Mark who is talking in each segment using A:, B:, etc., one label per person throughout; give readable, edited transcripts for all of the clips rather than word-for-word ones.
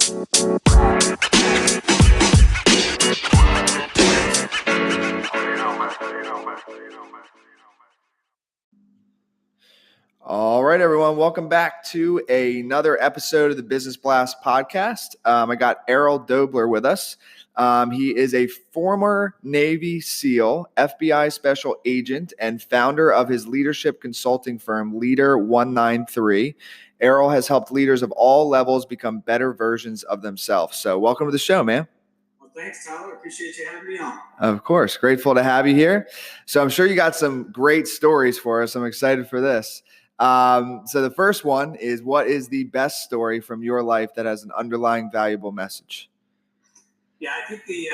A: All right, everyone. Welcome back to another episode of the Business Blast podcast. I got Errol Doebler with us. He is a former Navy SEAL, FBI special agent, and founder of his leadership consulting firm, Leader 193. Errol has helped leaders of all levels become better versions of themselves. So welcome to the show, man.
B: Well, thanks, Tyler. Appreciate you having me on.
A: Of course. Grateful to have you here. So I'm sure you got some great stories for us. I'm excited for this. So the first one is, what is the best story from your life that has an underlying valuable message?
B: Yeah, I think the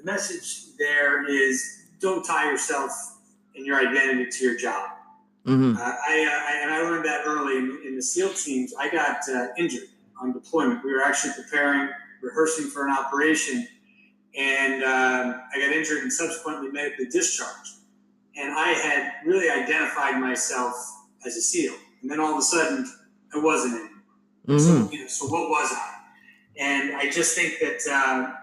B: message there is don't tie yourself and your identity to your job.
A: Mm-hmm.
B: I learned that early in the SEAL teams. I got injured on deployment. We were actually rehearsing for an operation, and I got injured and subsequently medically discharged. And I had really identified myself as a SEAL, and then all of a sudden I wasn't anymore.
A: Mm-hmm.
B: So what was I? And I just think that I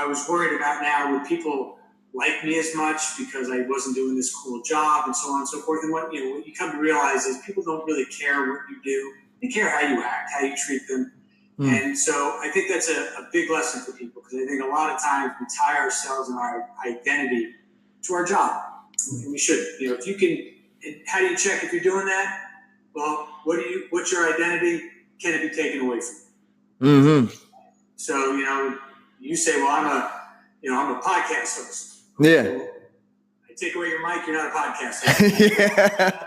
B: was worried about now, would people like me as much because I wasn't doing this cool job and so on and so forth. And what you come to realize is people don't really care what you do; they care how you act, how you treat them. Mm. And so I think that's a big lesson for people, because I think a lot of times we tie ourselves and our identity to our job, and we shouldn't. If you can. And how do you check if you're doing that? Well, what's your identity? Can it be taken away from you?
A: Mm-hmm.
B: So, you say, well, I'm a podcast host.
A: Yeah.
B: Well, I take away your mic, you're not a podcast host. Yeah.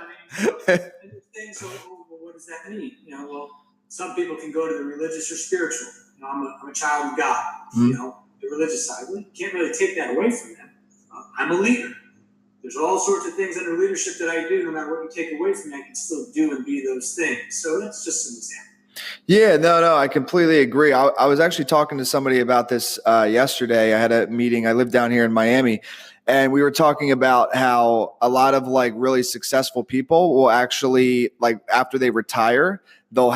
B: So what does that mean? Well, some people can go to the religious or spiritual. I'm a child of God. Mm-hmm. The religious side. Well, you can't really take that away from them. I'm a leader. There's all sorts of things under leadership that I do. No matter what you take away from me, I can still do and be those things. So that's just an example.
A: Yeah, no, I completely agree. I was actually talking to somebody about this yesterday. I had a meeting. I live down here in Miami, and we were talking about how a lot of really successful people will actually, after they retire, they'll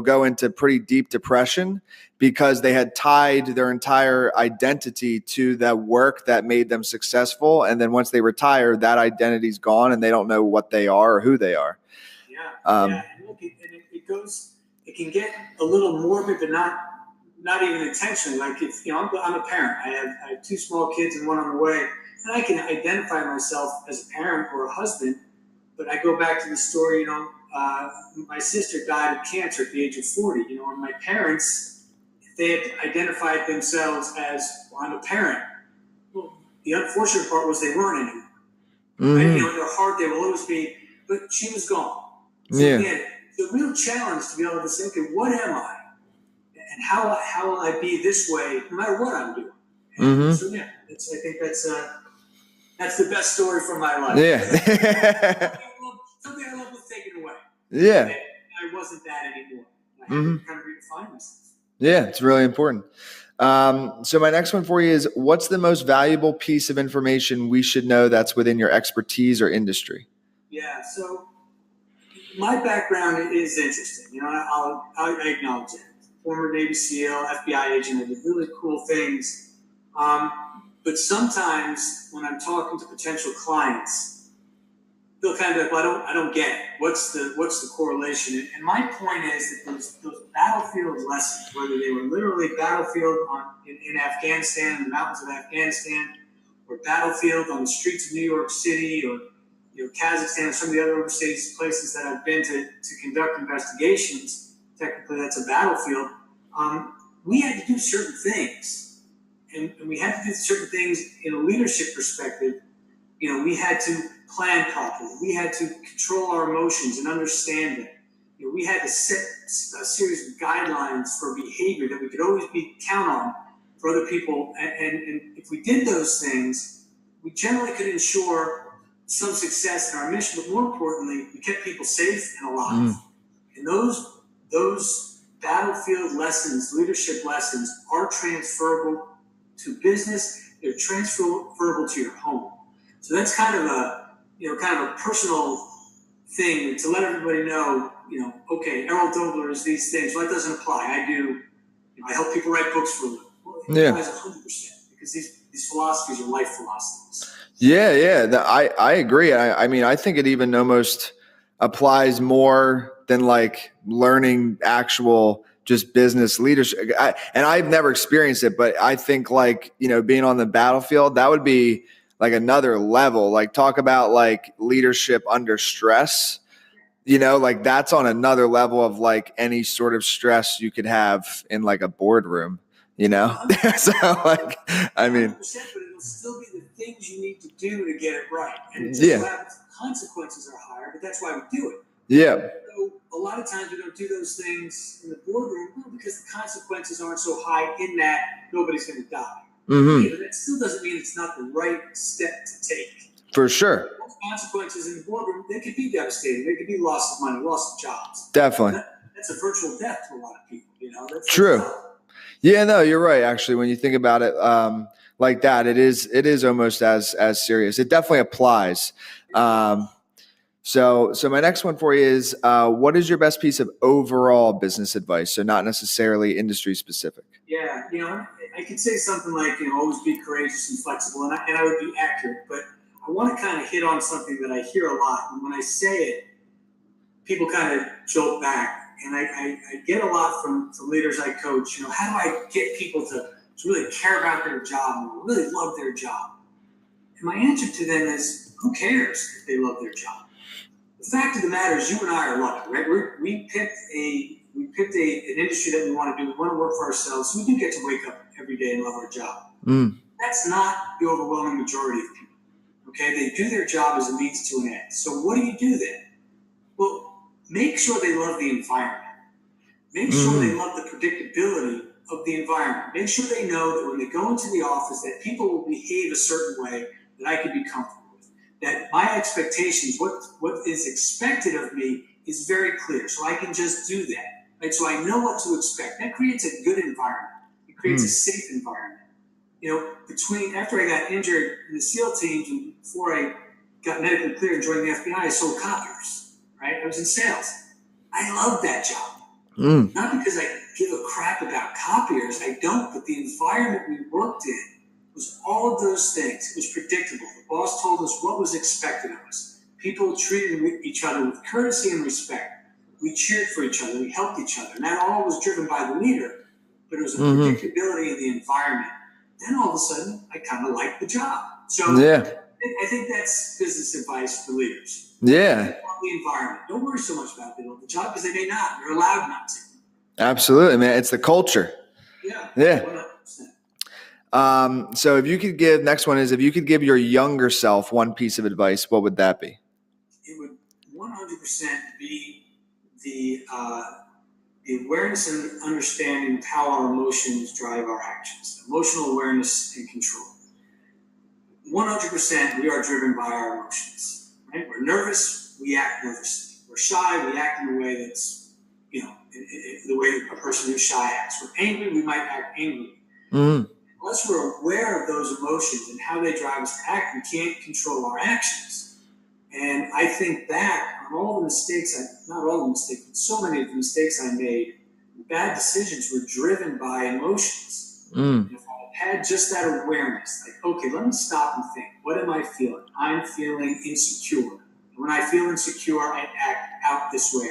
A: go into pretty deep depression because they had tied their entire identity to that work that made them successful. And then once they retire, that identity's gone and they don't know what they are or who they are.
B: Yeah. And look, it can get a little morbid, but not even intentionally. Like, if I'm a parent, I have two small kids and one on the way, and I can identify myself as a parent or a husband. But I go back to the story, my sister died of cancer at the age of 40, and my parents, if they had identified themselves as, well, I'm a parent. Well, the unfortunate part was they weren't anymore. Mm-hmm. Right? In their heart, they will always be, but she was gone. So again, the real challenge to be able to say, okay, what am I? And how will I be this way no matter what I'm doing? And so I think that's the best story from my life.
A: Yeah.
B: Something I love was taken away.
A: Yeah.
B: And I wasn't that anymore. I had to kind of redefine myself.
A: Yeah, it's really important. So my next one for you is, what's the most valuable piece of information we should know that's within your expertise or industry?
B: Yeah, so my background is interesting. I acknowledge it. Former Navy SEAL, FBI agent, I did really cool things. But sometimes when I'm talking to potential clients, they'll kind of be like, well, I don't get it. What's the correlation? And my point is that those battlefield lessons, whether they were literally battlefield in Afghanistan, in the mountains of Afghanistan, or battlefield on the streets of New York City, or Kazakhstan, or some of the other overseas places that I've been to conduct investigations, technically that's a battlefield, we had to do certain things. And we had to do certain things in a leadership perspective. We had to plan properly. We had to control our emotions and understand them. We had to set a series of guidelines for behavior that we could always count on for other people. And if we did those things, we generally could ensure some success in our mission, but more importantly, we kept people safe and alive. And those battlefield lessons, leadership lessons, are transferable to business. They're transferable to your home. So that's kind of a personal thing to let everybody know. okay, Errol Doebler is these things. Well, that doesn't apply. I help people write books for a living. Well, it applies 100% because these philosophies are life philosophies.
A: Yeah. I agree. I mean, I think it even almost applies more than like learning actual just business leadership. And I've never experienced it, but I think like, being on the battlefield, that would be like another level. Like talk about like leadership under stress, like that's on another level of like any sort of stress you could have in like a boardroom, So like, I mean,
B: 100%, but it'll still be the things you need to do to get it right. And it just so happens consequences are higher, but that's why we do it.
A: Yeah.
B: So a lot of times we don't do those things in the boardroom because the consequences aren't so high in that nobody's going to die.
A: Mm-hmm.
B: But that still doesn't mean it's not the right step to take.
A: For sure.
B: Those consequences in the boardroom, they could be devastating. They could be loss of money, loss of jobs.
A: Definitely.
B: That's a virtual death to a lot of people. That's
A: true. Yeah, no, you're right. Actually, when you think about it like that, it is almost as serious. It definitely applies. So my next one for you is, what is your best piece of overall business advice? So not necessarily industry specific.
B: Yeah, I could say something like, always be courageous and flexible, and I would be accurate, but I want to kind of hit on something that I hear a lot, and when I say it, people kind of jolt back. And I get a lot from leaders I coach. How do I get people to really care about their job and really love their job? And my answer to them is, who cares if they love their job? The fact of the matter is, you and I are lucky, right? We picked an industry that we want to do. We want to work for ourselves. So we do get to wake up every day and love our job. That's not the overwhelming majority of people. Okay, they do their job as a means to an end. So what do you do then? Well, make sure they love the environment. Make sure they love the predictability of the environment. Make sure they know that when they go into the office that people will behave a certain way that I can be comfortable with. That my expectations, what is expected of me is very clear. So I can just do that. Right? So I know what to expect. That creates a good environment. It creates a safe environment. After I got injured in the SEAL teams and before I got medically cleared and joined the FBI, I sold copiers. Right? I was in sales. I loved that job. Not because I give a crap about copiers. I don't. But the environment we worked in was all of those things. It was predictable. The boss told us what was expected of us. People treated each other with courtesy and respect. We cheered for each other. We helped each other. And that all was driven by the leader. But it was a predictability of the environment. Then all of a sudden, I kind of liked the job. So I think that's business advice for leaders.
A: Yeah.
B: The environment. Don't worry so much about the job because they may not. You're allowed not to.
A: Absolutely, man. It's the culture.
B: Yeah.
A: 100%. So if you could give your younger self one piece of advice, what would that be?
B: It would 100% be the awareness and understanding of how our emotions drive our actions. Emotional awareness and control. 100% we are driven by our emotions. Right? We're nervous, we act nervously. We're shy, we act in a way that's, the way a person who's shy acts. We're angry, we might act angrily. Unless we're aware of those emotions and how they drive us to act, we can't control our actions. And I think back on all the mistakes, not all the mistakes, but so many of the mistakes I made, bad decisions were driven by emotions. If I had just that awareness, like, okay, let me stop and think. What am I feeling? I'm feeling insecure. And when I feel insecure, I act out this way.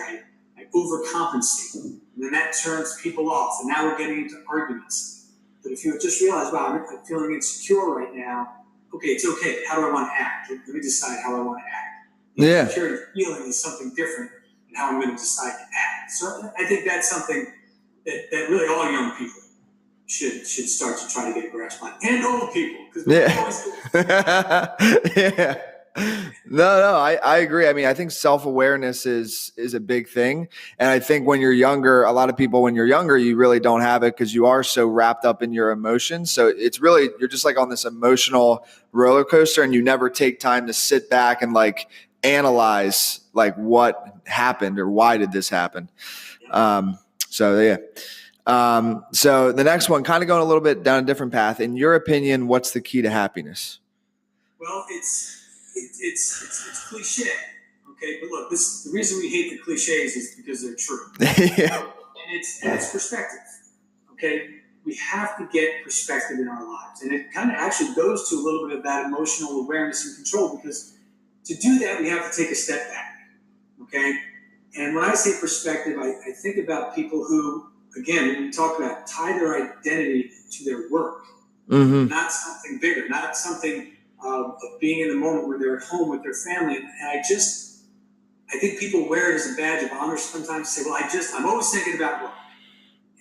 B: I overcompensate. And then that turns people off. And now we're getting into arguments. But if you just realize, wow, I'm feeling insecure right now. Okay, it's okay. How do I want to act? Let me decide how I want to act. The insecurity feeling is something different than how I'm going to decide to act. So I think that's something that really all young people should start to try to get a grasp on, and old people, because
A: No, I agree. I mean, I think self-awareness is a big thing, and I think when you're younger, a lot of people, when you're younger, you really don't have it because you are so wrapped up in your emotions. So it's really, you're just like on this emotional roller coaster, and you never take time to sit back and like analyze like what happened or why did this happen. So the next one, kind of going a little bit down a different path. In your opinion, what's the key to happiness?
B: Well, it's cliche, Okay, but look, the reason we hate the cliches is because they're true.
A: Yeah.
B: And it's perspective. Okay, we have to get perspective in our lives, and it kind of actually goes to a little bit of that emotional awareness and control, because to do that we have to take a step back. Okay, and when I say perspective, I think about people who, again, when we talk about tie their identity to their work, not something bigger, not something of being in the moment where they're at home with their family. And I think people wear it as a badge of honor sometimes, say, well, I'm always thinking about work.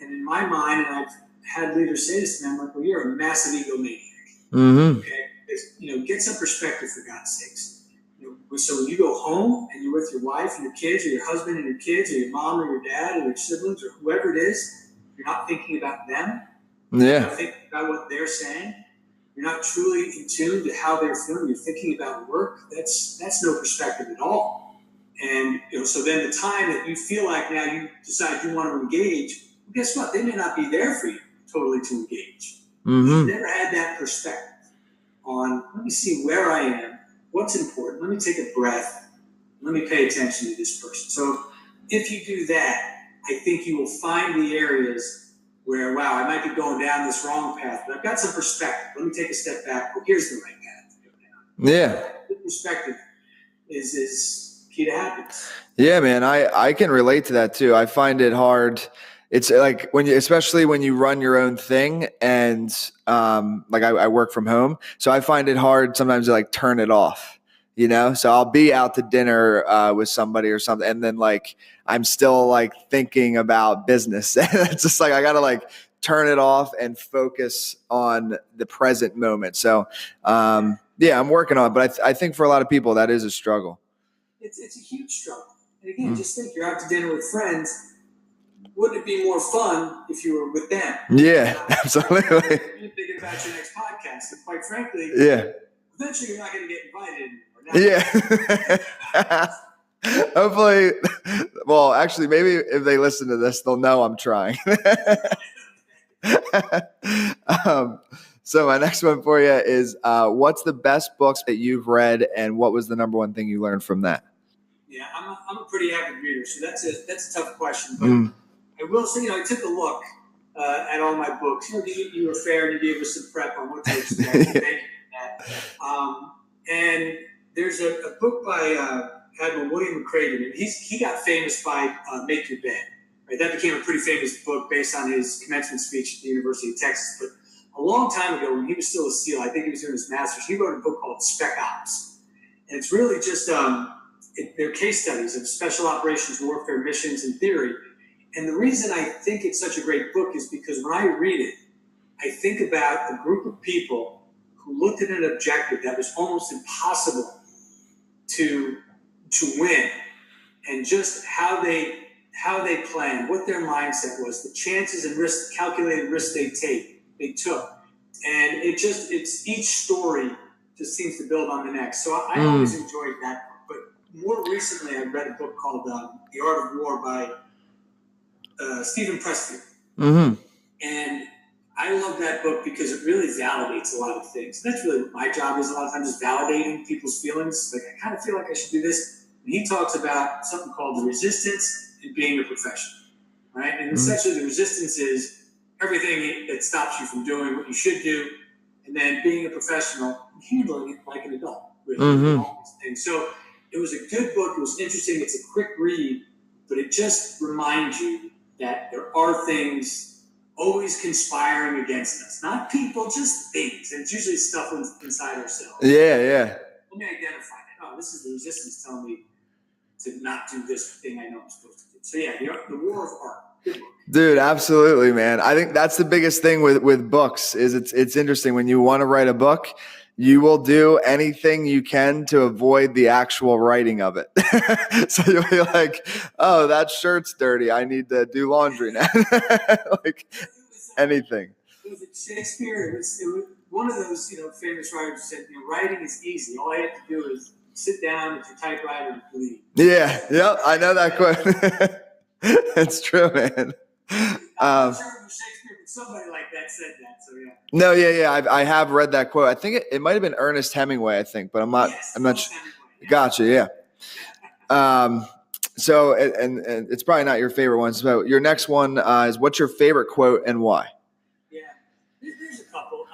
B: And in my mind, and I've had leaders say this to me, I'm like, well, you're a massive egomaniac. Okay? Get some perspective, for God's sakes. So when you go home and you're with your wife and your kids, or your husband and your kids, or your mom or your dad or your siblings or whoever it is, you're not thinking about them. You're not thinking about what they're saying. You're not truly in tune to how they're feeling. You're thinking about work. That's no perspective at all. And so then the time that you feel like now you decide you want to engage, well, guess what? They may not be there for you totally to engage. You've never had that perspective on, let me see where I am, what's important. Let me take a breath. Let me pay attention to this person. So if you do that, I think you will find the areas where, wow, I might be going down this wrong path, but I've got some perspective. Let me take a step back. Oh, here's the right path to go down.
A: Yeah.
B: Good perspective is key to happiness.
A: Yeah, man. I can relate to that too. I find it hard. It's like especially when you run your own thing, and like I work from home, so I find it hard sometimes to like turn it off. So I'll be out to dinner with somebody or something, and then like I'm still like thinking about business. It's just like I gotta like turn it off and focus on the present moment. So yeah, I'm working on it, but I think for a lot of people that is a struggle.
B: It's a huge struggle. And again, just think, you're out to dinner with friends. Wouldn't it be more fun if you were with them?
A: Yeah, absolutely.
B: You're thinking about your next podcast, and quite frankly, eventually you're not going to get invited anymore.
A: Yeah. Hopefully, well, actually, maybe if they listen to this, they'll know I'm trying. So my next one for you is, what's the best books that you've read, and what was the number one thing you learned from that?
B: Yeah, I'm a pretty avid reader, so that's a tough question. But I will say, I took a look at all my books. You were fair and you gave us some prep on what to expect. Thank you for that. And there's a book by Admiral William McCraven, and he got famous by Make Your Bed. Right? That became a pretty famous book based on his commencement speech at the University of Texas. But a long time ago, when he was still a SEAL, I think he was doing his master's, he wrote a book called Spec Ops. And it's really just they're case studies of special operations, warfare missions, and theory. And the reason I think it's such a great book is because when I read it, I think about a group of people who looked at an objective that was almost impossible to win, and just how they planned, what their mindset was, the chances and risks, calculated risks they took. And it's each story just seems to build on the next. So I always enjoyed that book. But more recently, I read a book called The Art of War by Stephen Pressfield. And I love that book because it really validates a lot of things. That's really what my job is a lot of times, is validating people's feelings. Like, I kind of feel like I should do this. And he talks about something called the resistance and being a professional, right? And essentially the resistance is everything that stops you from doing what you should do, and then being a professional and handling it like an adult, really, all these things. So it was a good book. It was interesting. It's a quick read, but it just reminds you that there are things always conspiring against us. Not people, just things. And it's usually stuff inside ourselves.
A: Yeah.
B: Let me identify that. Oh, this is the resistance telling me to not do this thing I know I'm supposed to do. So yeah, The War of Art. Good book.
A: Dude, absolutely, man. I think that's the biggest thing with books is it's interesting. When you want to write a book, you will do anything you can to avoid the actual writing of it. So you'll be like, oh, that shirt's dirty. I need to do laundry now. Like anything.
B: It was Shakespeare. It was one of those famous writers who said, writing is easy. All I have to do is sit down with your typewriter and bleed.
A: Yeah, yep, I know that quote. It's true, man.
B: I'm not sure it was Shakespeare, but somebody like that said that. So yeah.
A: No, yeah. I have read that quote. I think it might have been Ernest Hemingway. I think, but I'm not.
B: Yes,
A: I'm not sure.
B: Hemingway, yeah.
A: Gotcha. Yeah. So, and it's probably not your favorite one. So your next one is, what's your favorite quote and why?
B: Yeah, there's a couple.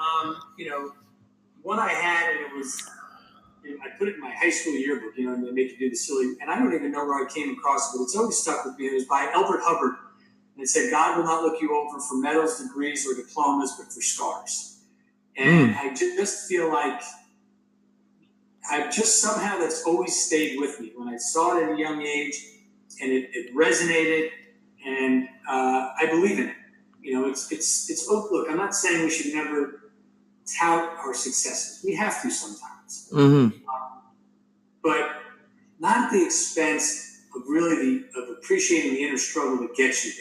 B: One I had, and it was, I put it in my high school yearbook, and they make you do the silly, and I don't even know where I came across it, but it's always stuck with me. It was by Albert Hubbard, and it said, "God will not look you over for medals, degrees, or diplomas, but for scars." And I just feel like somehow that's always stayed with me. When I saw it at a young age, and it resonated, and I believe in it. It's look, I'm not saying we should never tout our successes. We have to sometimes. But not at the expense of really of appreciating the inner struggle that gets you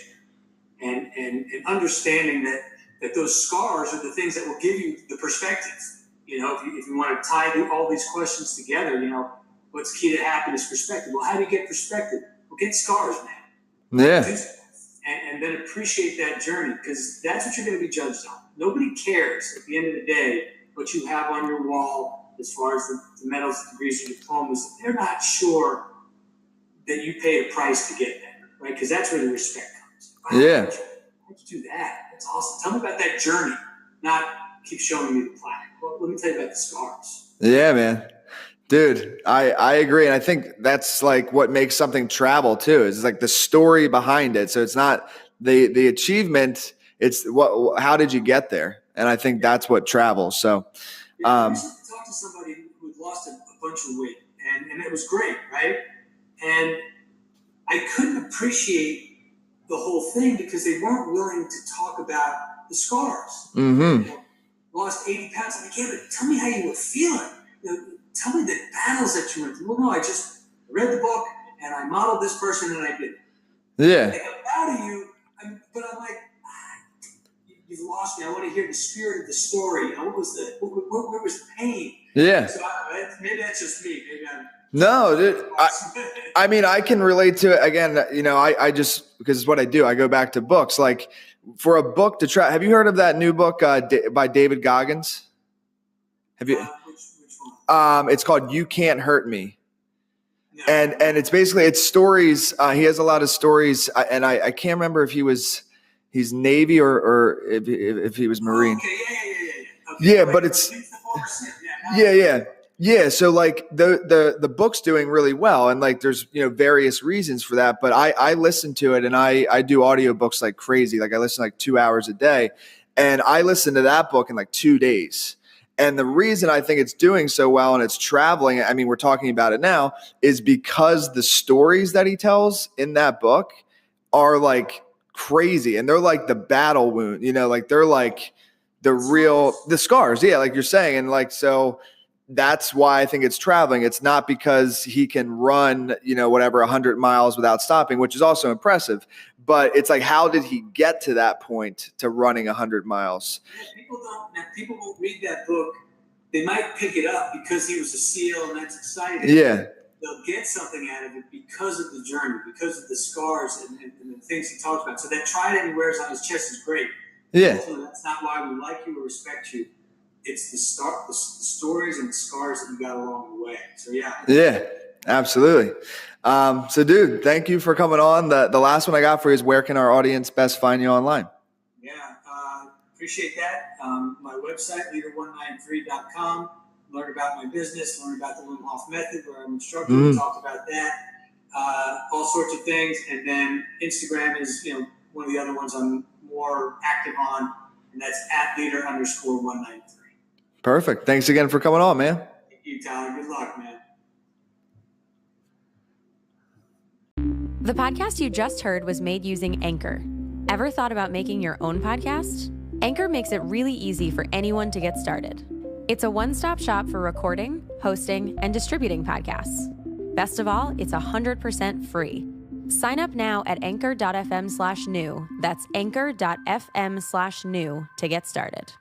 B: there. And understanding that those scars are the things that will give you the perspective. If you want to tie all these questions together, what's key to happiness? Perspective. Well, how do you get perspective? Well, get scars, man.
A: Yeah.
B: And then appreciate that journey, because that's what you're going to be judged on. Nobody cares at the end of the day what you have on your wall as far as the medals, degrees, or diplomas. They're not sure that you paid a price to get there, right? Because that's where the respect comes. Wow,
A: Yeah.
B: how'd you do that? That's awesome. Tell me about that journey, not keep showing me the plaque. Well, let me tell you about the scars.
A: Yeah, man. Dude, I agree. And I think that's like what makes something travel too. It's like the story behind it. So it's not the achievement. It's how did you get there? And I think that's what travels. So,
B: I recently talked to somebody who had lost a bunch of weight, and it was great, right? And I couldn't appreciate the whole thing because they weren't willing to talk about the scars. Lost 80 pounds. I'm like, yeah, but tell me how you were feeling. Tell me the battles that you went through. Well, no, I just read the book and I modeled this person and I did it.
A: Yeah.
B: Like, I'm proud of you, but I'm like, you've lost me. I want to hear the spirit of the story. What was where was the pain?
A: Yeah.
B: So maybe that's just me. Maybe I'm.
A: No, dude, I mean, I can relate to it. Again, I just, because it's what I do. I go back to books. Like for a book to try. Have you heard of that new book by David Goggins? Have you?
B: Which one?
A: It's called You Can't Hurt Me. No. And it's basically, it's stories. He has a lot of stories, and I can't remember if he's Navy or if he was Marine.
B: Okay, yeah.
A: Okay. Yeah, but it's yeah. So like the book's doing really well, and like there's various reasons for that. But I listen to it, and I do audiobooks like crazy. Like I listen like 2 hours a day, and I listened to that book in like 2 days. And the reason I think it's doing so well and it's traveling, I mean, we're talking about it now, is because the stories that he tells in that book are like crazy. And they're like the battle wound, like they're like the scars. Yeah, like you're saying. And like, so that's why I think it's traveling. It's not because he can run, 100 miles without stopping, which is also impressive. But it's like, how did he get to that point to running 100 miles?
B: People won't read that book. They might pick it up because he was a SEAL and that's exciting.
A: Yeah.
B: They'll get something out of it because of the journey, because of the scars and the things he talks about. So that trident he wears on his chest is great.
A: Yeah.
B: So that's not why we like you or respect you. It's the stories and the scars that you got along the way. So yeah.
A: Yeah, absolutely. So dude, thank you for coming on. The last one I got for you is, where can our audience best find you online?
B: Yeah, appreciate that. My website, leader193.com. Learn about my business, learn about the Wim Hof method, where I'm instructor. We talked about that. All sorts of things. And then Instagram is, one of the other ones I'm more active on, and that's @leader_193.
A: Perfect. Thanks again for coming on, man.
B: Thank you, Tyler. Good luck, man.
C: The podcast you just heard was made using Anchor. Ever thought about making your own podcast? Anchor makes it really easy for anyone to get started. It's a one-stop shop for recording, hosting, and distributing podcasts. Best of all, it's 100% free. Sign up now at anchor.fm/new. That's anchor.fm/new to get started.